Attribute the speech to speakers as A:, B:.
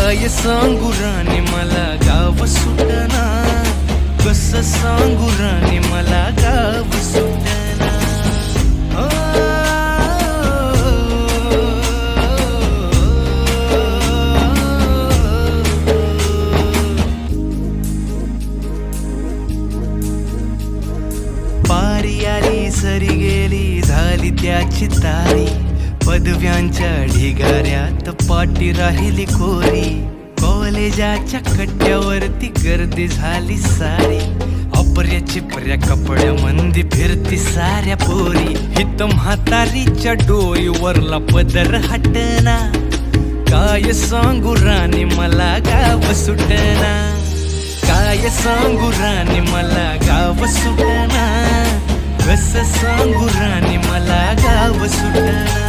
A: काय सांगू राणी मला गाव सुटना, कसं सांगू राणी मला गाव सुटना. पारी आली सरी गेली झाली त्याची तारी, पदव्यांच्या ढिगाऱ्यात पाठी राहिली कोरी. कॉलेजाच्या कट्ट्यावरती गर्दी झाली सारी, अपर्या चिपर्या कपड्यामंदी फिरती साऱ्या पोरी. हित म्हातारीच्या डोईवरला पदर हटना, काय सांगू राणी मला गाव सुटना. काय सांगू राणी मला गाव सुटना, कसं सांगू राणी मला गाव सुटना.